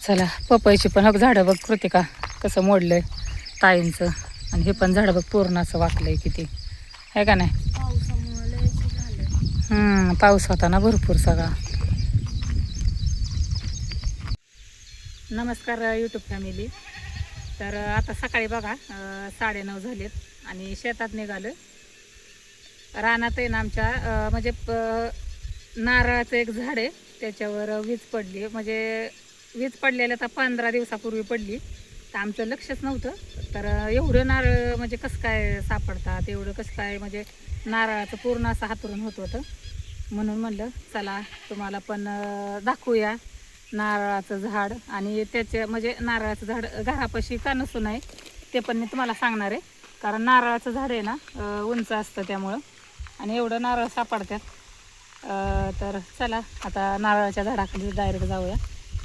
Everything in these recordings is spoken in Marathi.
चला पपईची पण झाडं बघ कृतिका कसं मोडलंय ताईंचं. आणि हे पण झाड बघ पूर्ण असं वाकलंय किती आहे का नाही. पाऊस होता ना भरपूर सगळा. नमस्कार यूट्यूब फॅमिली. तर आता सकाळी बघा 9:30 झालेत आणि शेतात निघालं. रानात आहे ना आमच्या म्हणजे नारळाचं एक झाड आहे त्याच्यावर वीज पडली. म्हणजे वीज पडलेल्या तर 15 दिवसापूर्वी पडली. तर आमचं लक्षच नव्हतं. तर एवढं नारळ म्हणजे कसं काय सापडतात, एवढं कसं काय म्हणजे नारळाचं पूर्ण असं हातरून होत होतं. म्हणून म्हणलं चला तुम्हाला पण दाखवूया नारळाचं झाड. आणि त्याचे म्हणजे नारळाचं झाड घरापाशी का नसू नये ते पण मी तुम्हाला सांगणार आहे. कारण नारळाचं झाड आहे ना उंच असतं त्यामुळं आणि एवढं नारळ सापडतात. तर चला आता नारळाच्या झाडाखाली डायरेक्ट जाऊया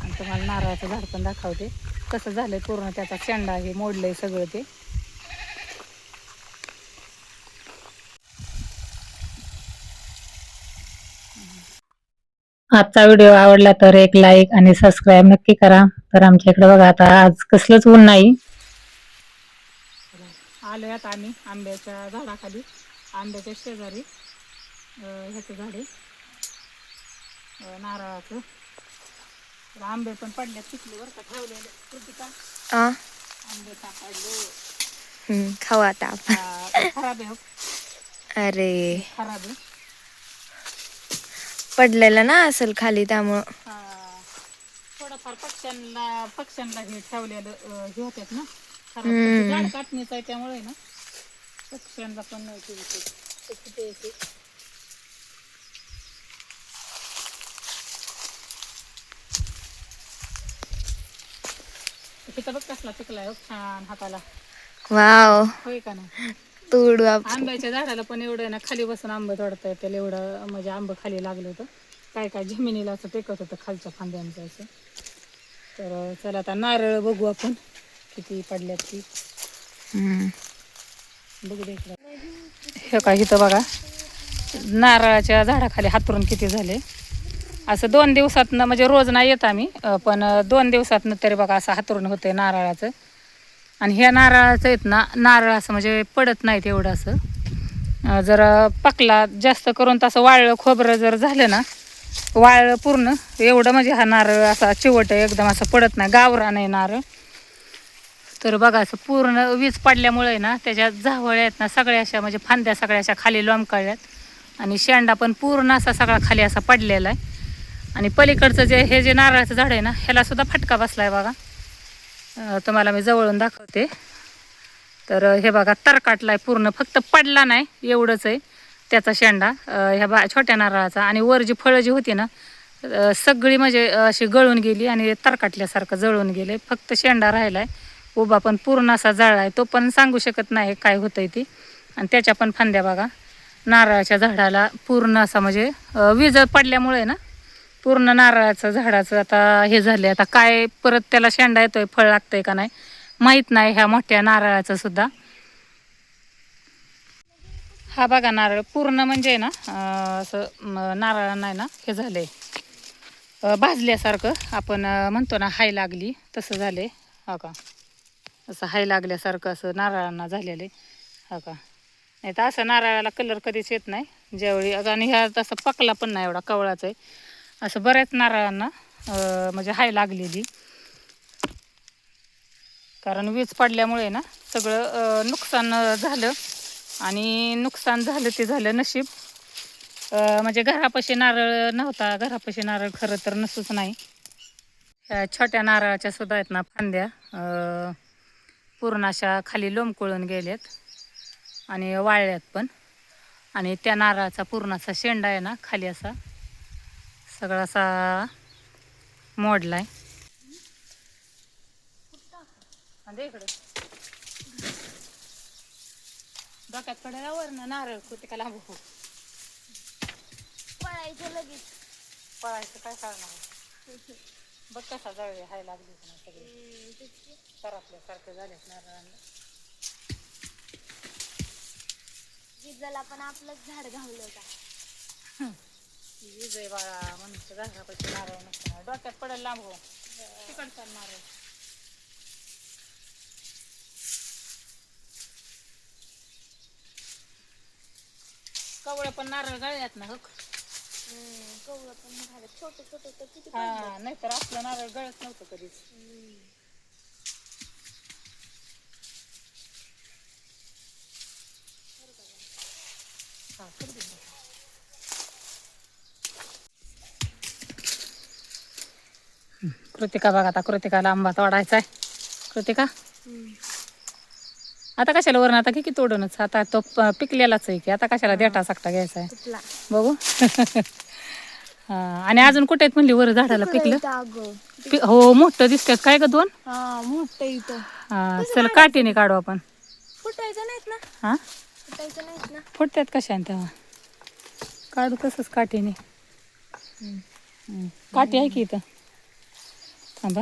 आणि तुम्हाला नारळाचं झाड पण दाखवते कसं झालंय. पूर्ण त्याचा शेंडा हे मोडलंय सगळं ते. आजचा व्हिडिओ आवडला तर एक लाईक आणि सबस्क्राईब नक्की करा. तर आमच्या इकडे बघा आता आज कसलंच ऊन नाही. आलोय आता आम्ही आंब्याच्या झाडाखाली, आंब्याच्या शेजारी ह्याचं झाड आहे नारळाचं. आंबे पण पडल्यात पिकले बरं का ठेवलेले. कृतिका आंबे सापडले. खाऊ आता आपण. खराब आहे. अरे खराब आहे. पडलेलं ना असेल खाली त्यामुळं. थोडंफार पक्ष्यांना हे ठेवलेलं हे होतात ना खराब. झाड काटणीचं आहे त्यामुळे ना पक्ष्यांना पण नाही ते तिथं बघ कसला पिकलाय छान हाताला. वाव होय का नाही. तोडू आपण. आंब्याच्या झाडाला पण एवढं ना खाली बसून आंबे तोडता येतील एवढं म्हणजे आंबं खाली लागलं होतं. काय काय जमिनीला असं टेकत होतं खालच्या फांद्यांचं असं. तर चला आता नारळ बघू आपण किती पडल्यात ती. बघू दे हे काय इथं बघा नारळाच्या झाडाखाली हातरून किती झाले. असं 2 दिवसातनं म्हणजे रोज नाही येत आम्ही पण 2 दिवसातनं तरी बघा असं हातरून होते नारळाचं. आणि ह्या नारळाचं आहेत ना नारळ असं म्हणजे पडत नाहीत एवढं असं. जर पकला जास्त करून तसं वाळलं खोबरं जर झालं ना वाळलं पूर्ण एवढं म्हणजे हा नारळ असा चिवट एकदम असं पडत नाही. गावरान आहे नारळ. तर बघा असं पूर्ण वीज पडल्यामुळे ना त्याच्या जावळ्या आहेत ना सगळ्या अशा म्हणजे फांद्या सगळ्या अशा खाली लोंबकळल्यात आणि शेंडा पण पूर्ण असा सगळा खाली असा पडलेला आहे. आणि पलीकडचं हे जे नारळाचं झाड आहे ना ह्याला सुद्धा फटका बसलाय बघा. तुम्हाला मी जवळून दाखवते. तर हे बघा तरकाटलाय पूर्ण, फक्त पडला नाही एवढंच आहे त्याचा शेंडा ह्या छोट्या नारळाचा. आणि वर जी फळं जी होती ना सगळी म्हणजे अशी गळून गेली आणि तरकाटल्यासारखं जळून गेले. फक्त शेंडा राहिलाय उभा पण पूर्ण असा जळलाय. तो पण सांगू शकत नाही काय होतंय ती. आणि त्याच्या पण फांद्या बघा नारळाच्या झाडाला पूर्ण असा म्हणजे वीज पडल्यामुळे ना पूर्ण नारळाचं झाडाचं आता हे झाले. आता काय परत त्याला शेंडा येतोय फळ लागतंय का नाही माहीत नाही ह्या मोठ्या नारळाचं सुद्धा. हा बघा नारळ पूर्ण म्हणजे ना असं नारळ नाही ना हे झालंय भाजल्यासारखं आपण म्हणतो ना हाय लागली तसं झाले. हा का असं हाय लागल्यासारखं असं नारळांना झालेले. हा का नाही तर असं नारळाला कलर कधीच येत नाही ज्यावेळी. आणि ह्या तसं पकला पण नाही एवढा कवळाच आहे. असं बऱ्याच नारळांना म्हणजे हाय लागलेली. कारण वीज पडल्यामुळे ना सगळं नुकसान झालं. आणि नुकसान झालं ते झालं नशीब. म्हणजे घरापाशी नारळ नव्हता. घरापाशी नारळ खरं तर नसूच नाही. छोट्या नारळाच्या सुद्धा आहेत ना फांद्या पूर्ण अशा खाली लोंबकळून गेल्यात आणि वाळल्यात पण. आणि त्या नारळाचा पूर्ण असा शेंडा आहे ना खाली असा सगळा असा मोडलाय. इकडे डोक्यात पडायला वरनं नारळ कुठे लांब हो पळायचं लगेच. पळायचं काय करणार. बघ कसा जळले हाय लागली ना सगळे करपल्यासारखे झालेत नारळांना. जिजला पण आपलंच झाड घावलं होता. विजय बाळा म्हणतो घरापाशी नारळ नसतं डोक्यात पडेल लांब हो. तिकडचा नारळ. कवळे पण नारळ गळ्यात ना हो. कवळं पण झालं छोटे छोटे तर किती हा नाहीतर आपलं नारळ गळत नव्हतं कधीच. हा, करू दे बघा. कृतिका बघा, आता कृतिकाला आंबा तोडायचा आहे. कृतिका आता कशाला वरण, आता की तोडूनच, आता तो पिकलेलाच आहे की, आता कशाला देठा सकटा घ्यायचा आहे. कुठला बघू. हा, आणि अजून कुठे आहेत म्हणली वर झाडाला पिकलं? हो मोठं दिसतात काय ग, 2. हा मोठं इथं. हा चल काठीने काढू आपण. फुटायचं नाहीत ना? हा फुटायचं नाहीत ना? फुटतात कशाने तेव्हा, काढू तसंच काठीने. काठी आहे की इथं, थांबा.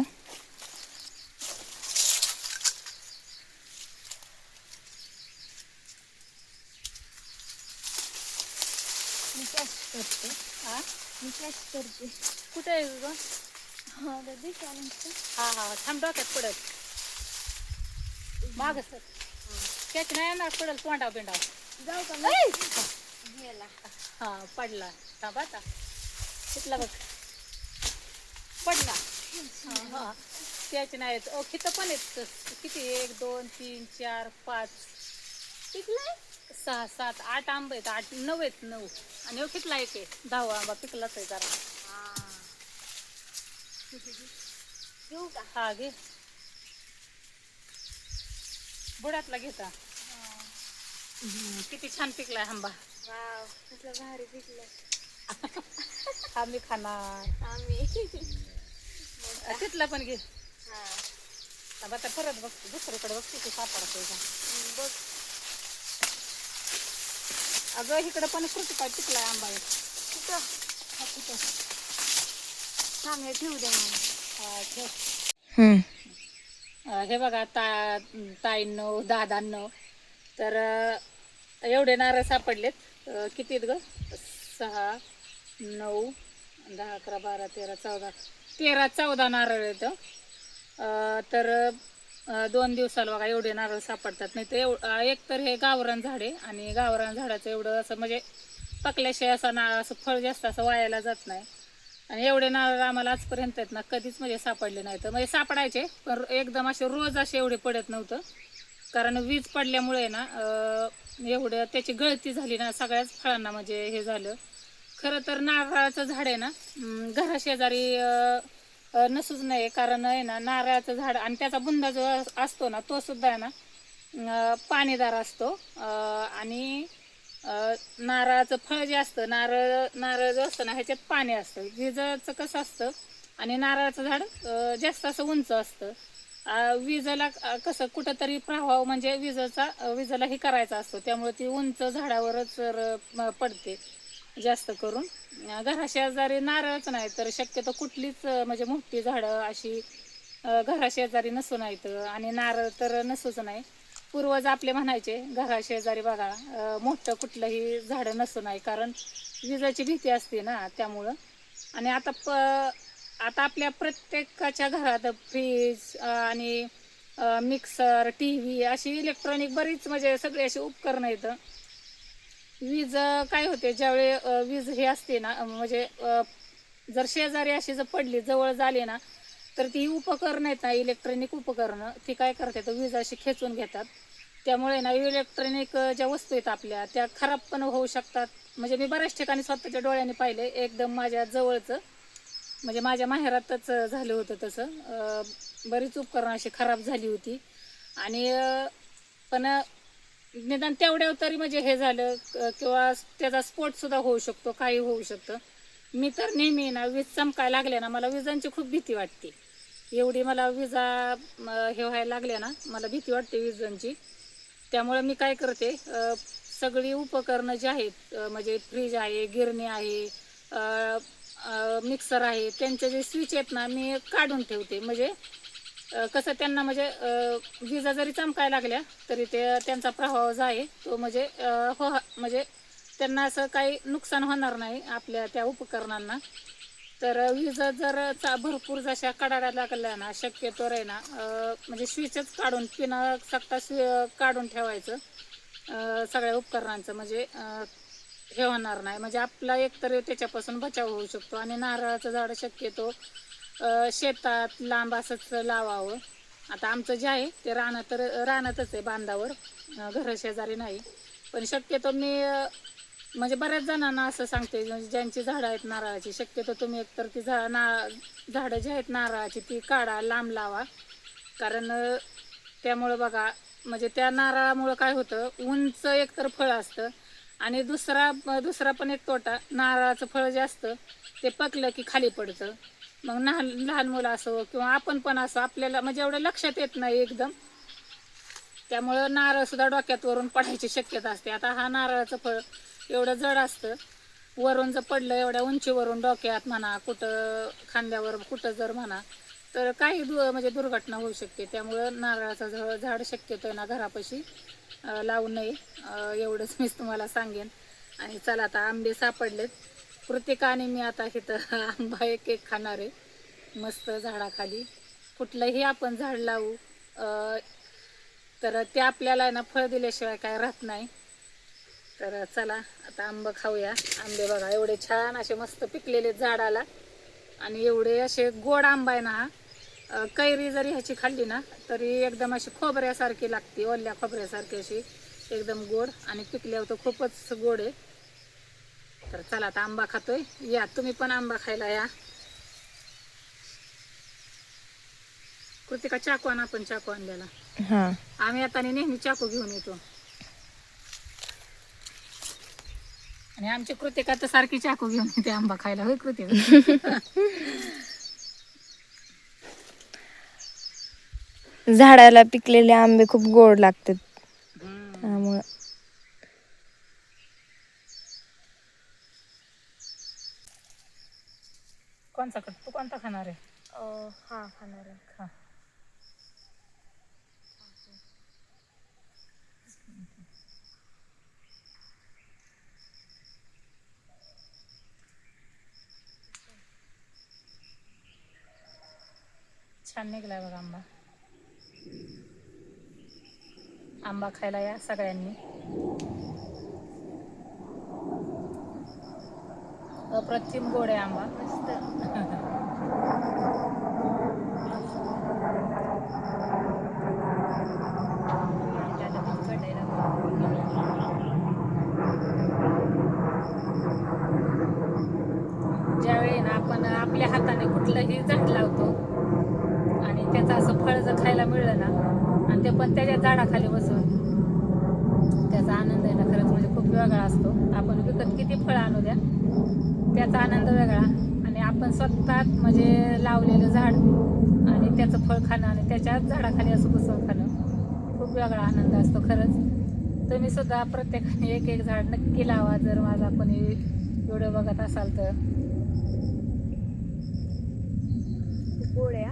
मी कॅश करते. हा मी कॅश करते. कुठे आहे ग? हा दादी चालेल. हा हा थांब, डोक्यात पडल माग सर. त्याच नाही येणार, पडल तोंडा बिंडा. जाऊ का मी? गेला. हा पडला, थांब आता. तिथला बघ पडला. हा त्याच नाही येत. ओ किती पण आहेत, किती 1 2 3 4 5 पिकलाय? 6 7 8 आंबे आहेत, 8 9 आहेत, 9. आणि कितला एक आहे, 10वा आंबा पिकलाच आहे जरा. घेऊ का? हा घे, बुडातला घेता. किती छान पिकलाय आंबा. वाव कसलं भारी पिकलंय. हा मी खाणार. आम्ही तिथला पण घे. हा आता परत बघते, दुसरीकडे बघते की सापडतोय का. बघ. अगं इकडे पण कृतिका पिकलाय आंबा आहे. कुठं? हा कुठं? थांब हे ठेवू दे मला. हा ठेव. हे बघा ताईंनो दादांनो, तर एवढे नारळ सापडलेत. किती आहेत ग? 6 9 10 11 12 13 14 नारळ आहेत. तर 2 दिवसाला बघा एवढे नारळ सापडतात. नाही तर एक तर हे गावरान झाड आहे, आणि गावरान झाडाचं एवढं असं म्हणजे पकल्याशिवाय असं फळ जास्त असं वायाला जात नाही. आणि एवढे नारळ आम्हाला आजपर्यंत आहेत ना कधीच म्हणजे सापडले नाहीत. म्हणजे सापडायचे पण एकदम असे रोज असे एवढे पडत नव्हतं, कारण वीज पडल्यामुळे ना एवढं त्याची गळती झाली ना, सगळ्याच फळांना म्हणजे हे झालं. खरं तर नारळाचं झाड आहे ना घराशेजारी नसूच नाही, कारण आहे ना नारळाचं झाड आणि त्याचा बुंदा जो असतो ना तो सुद्धा आहे ना पाणीदार असतो. आणि नारळाचं फळ जे असतं, नारळ जो असतं ना ह्याच्यात पाणी असतं. विजाचं कसं असतं, आणि नारळाचं झाड जास्त असं उंच असतं. विजेला कसं कुठंतरी प्रभाव म्हणजे विजेला हे करायचा असतो, त्यामुळे ती उंच झाडावरच पडते जास्त करून. घराशेजारी नारळच नाही तर शक्यतो कुठलीच म्हणजे मोठी झाडं अशी घराशेजारी नसू नाहीत, आणि नारळ तर नसूच नाही. पूर्वज आपले म्हणायचे घराशेजारी बघा मोठं कुठलंही झाडं नसू नाही, कारण विजाची भीती असते ना त्यामुळं. आणि आता आपल्या प्रत्येकाच्या घरात फ्रीज आणि मिक्सर टी व्ही अशी इलेक्ट्रॉनिक बरीच म्हणजे सगळी अशी उपकरणं येतं. वीज काय होते ज्यावेळी वीज हे असते ना म्हणजे जर शेजारी अशी जर पडली जवळ झाली ना, तर ती उपकरणं आहेत ना इलेक्ट्रॉनिक उपकरणं ती काय करतात, वीज अशी खेचून घेतात. त्यामुळे ना इलेक्ट्रॉनिक ज्या वस्तू आहेत आपल्या त्या खराब पण होऊ शकतात. म्हणजे मी बऱ्याच ठिकाणी स्वतःच्या डोळ्यांनी पाहिले, एकदम माझ्या जवळचं म्हणजे माझ्या माहेरातच झालं होतं तसं. बरीच उपकरणं अशी खराब झाली होती. आणि पण निदान तेवढ्या तरी म्हणजे हे झालं किंवा त्याचा स्फोटसुद्धा होऊ शकतो, काही होऊ शकतं. मी तर नेहमी ना वीज चमकायला लागल्या ना मला विजांची खूप भीती वाटते. एवढी मला विजा हे व्हायला लागल्या ना मला भीती वाटते विजांची. त्यामुळे मी काय करते, सगळी उपकरणं जी आहेत म्हणजे फ्रीज आहे, गिरणी आहे, मिक्सर आहे, त्यांचे जे स्विच आहेत ना मी काढून ठेवते. म्हणजे कसं त्यांना म्हणजे विजा जरी चमकायला लागल्या तरी त्यांचा प्रभाव जो आहे तो म्हणजे म्हणजे त्यांना असं काही नुकसान होणार नाही आपल्या त्या उपकरणांना. तर वीज जर भरपूर जशा कडाडा लागल्या ना, शक्यतो आहे ना म्हणजे स्विचच काढून पिना सकता काढून ठेवायचं सगळ्या उपकरणांचं, म्हणजे हे होणार नाही, म्हणजे आपला एकतर त्याच्यापासून बचाव होऊ शकतो. आणि नारळाचं झाड शक्यतो शेतात लांब असंच लावावं. आता आमचं जे आहे ते रानातच आहे, बांधावर, घराशेजारी नाही. पण शक्यतो मी म्हणजे बऱ्याच जणांना असं सांगते, म्हणजे ज्यांची झाडं आहेत नारळाची, शक्यतो तुम्ही एकतर ती झाडं जी आहेत नारळाची ती काढा, लांब लावा. कारण त्यामुळं बघा, म्हणजे त्या नारळामुळं काय होतं, उंच एकतर फळ असतं. आणि दुसरा पण एक तोटा, नारळाचं फळ जे असतं ते पकलं की खाली पडतं. मग लहान मुलं असो किंवा आपण पण असो, आपल्याला म्हणजे एवढं लक्षात येत नाही एकदम, त्यामुळं नारळ सुद्धा डोक्यात वरून पडायची शक्यता असते. आता हा नारळाचं फळ एवढं जड असतं, वरून जर पडलं एवढ्या उंचीवरून डोक्यात म्हणा, कुठं खांद्यावर कुठं जर म्हणा, तर काही म्हणजे दुर्घटना होऊ शकते. त्यामुळं नारळाचं झाड शक्यतो आहे ना घरापाशी लावू नये, एवढंच मीच तुम्हाला सांगेन. आणि चला, आता आंबे सापडलेत. कृतिका आणि मी आता इथं आंबा एक एक खाणार आहे मस्त झाडाखाली. कुठलंही आपण झाड लावू तर ते आपल्याला ना फळ दिल्याशिवाय काय राहत नाही. तर चला आता आंबा खाऊया. आंबे बघा एवढे छान असे मस्त पिकलेले झाडाला, आणि एवढे असे गोड आंबा आहे ना हा. कैरी जरी ह्याची खाल्ली ना तरी एकदम अशी खोबऱ्यासारखी लागते, ओल्या खोबऱ्यासारखी अशी एकदम गोड, आणि पिकल्यावर तर खूपच गोड आहे. तर चला आता आंबा खातोय, या तुम्ही पण आंबा खायला या. कृतिका चाकू आण, आपण चाकू आणलेला. हा, आम्ही आता नेहमी चाकू घेऊन येतो, आणि आमची कृतिका तर सारखी चाकू घेऊन येते आंबा खायला. होय कृतिका? झाडाला पिकलेले आंबे खूप गोड लागतात हम्म. त्यामुळं. तू कोणता खाणार आहे? हा, खाणार आहे. खा. छान निघलाय बघा आंबा. आंबा खायला या सगळ्यांनी. अप्रतिम गोड आहे आंबा. ज्यावेळी ना आपण आपल्या हाताने कुठलंही झाड लावतो आणि त्याचं असं फळ जर खायला मिळलं ना, आणि ते पण त्याच्या झाडाखाली बसून, त्याचा आनंद आहे ना खरंच म्हणजे खूप वेगळा असतो. आपण विकत किती फळं आणू द्या, त्याचा आनंद वेगळा. आणि आपण स्वतः म्हणजे लावलेलं झाड आणि त्याचं फळ खाणं आणि त्याच्याच झाडाखाली असं बसून खाणं खूप वेगळा आनंद असतो खरंच. तुम्ही सुद्धा प्रत्येकाने एक एक झाड नक्की लावा, जर माझा कोणी व्हिडिओ बघत असाल तर. गोड आहे.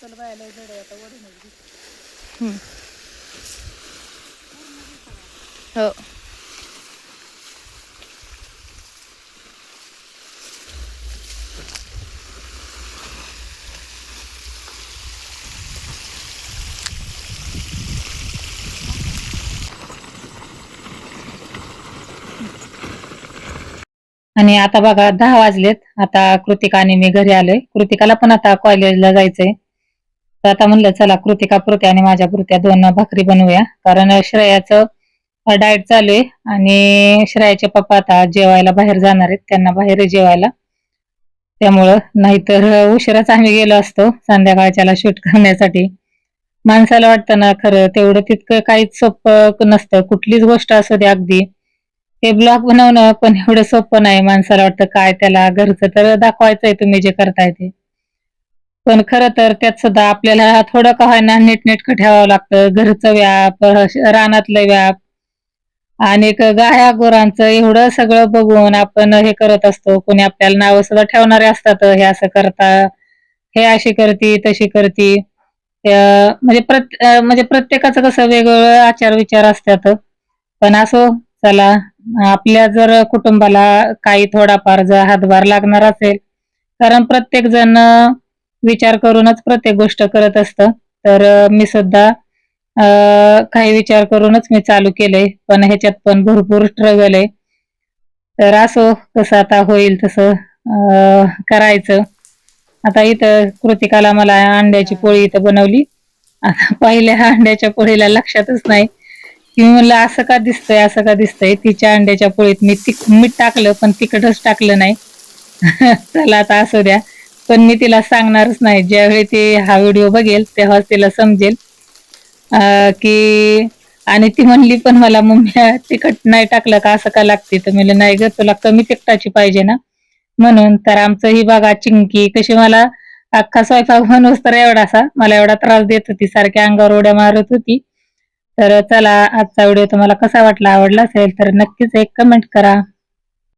चल बाय, लय जड आहे आता, वडूनच घे. हो. आणि आता बघा 10 वाजलेत. आता कृतिका आणि मी घरी आलोय. कृतिकाला पण आता कॉलेजला जायचंय. तर आता म्हणलं चला कृतिका पुरते आणि माझ्या पुरत्या 2 भाकरी बनवूया, कारण श्रेयाचं डाएट चालू आहे. आणि श्रेयाचे पप्पा आता जेवायला बाहेर जाणार आहेत, त्यांना बाहेर जेवायला. त्यामुळं नाहीतर उशिराच आम्ही गेलो असतो संध्याकाळच्याला शूट करण्यासाठी. माणसाला वाटतं ना खरं तेवढं तितकं काहीच सोपं नसतं, कुठलीच गोष्ट असू दे. अगदी हे ब्लॉग बनवणं पण एवढं सोपं नाही. माणसाला वाटतं काय त्याला घरचं तर दाखवायचंय तुम्ही जे करताय ते, पण खरं तर त्यात सुद्धा आपल्याला थोडं का होईना नीटनेटकं ठेवावं लागतं. घरचं व्याप, रानातलं व्याप, आणि गाया गुरांचं एवढं सगळं बघून आपण हे करत असतो. कोणी आपल्याला नावं सुद्धा ठेवणारे असतात, हे असं करता, हे अशी करती तशी करती. म्हणजे प्रत्येकाचं कसं वेगवेगळं आचार विचार असतात. पण असो, चला, आपल्या जर कुटुंबाला काही थोडाफार जर हातभार लागणार असेल, कारण प्रत्येक जण विचार करूनच प्रत्येक गोष्ट करत असतं. तर मी सुद्धा काही विचार करूनच मी चालू केलंय, पण ह्याच्यात पण भरपूर स्ट्रगल आहे. तर असो, कसं आता होईल तसं करायचं. आता इथं कृतिकाला मला अंड्याची पोळी इथं बनवली. आता पहिल्या अंड्याच्या पोळीला लक्षातच नाही की मी म्हणलं असं का दिसतंय, असं का दिसतंय. तिच्या अंड्याच्या पोळीत मी मीठ टाकलं, पण तिखटच टाकलं नाही. चला आता असू द्या. पण मी तिला सांगणारच नाही. ज्यावेळी ती हा व्हिडिओ बघेल तेव्हाच तिला समजेल की. आणि ती म्हणली पण मला, मम्मी तिखट नाही टाकलं का असं का लागते. तर म्हणलं नाही ग, तुला कमी तिखटाची पाहिजे ना म्हणून. तर आमचं ही बघा चिंकी कशी मला अख्खा स्वयंपाक बनवूस तर एवढासा मला एवढा त्रास देत होती, सारख्या अंगावर उड्या मारत होती. तर चला, आजचा व्हिडिओ तुम्हाला कसा वाटला, आवडला असेल तर नक्कीच एक कमेंट करा.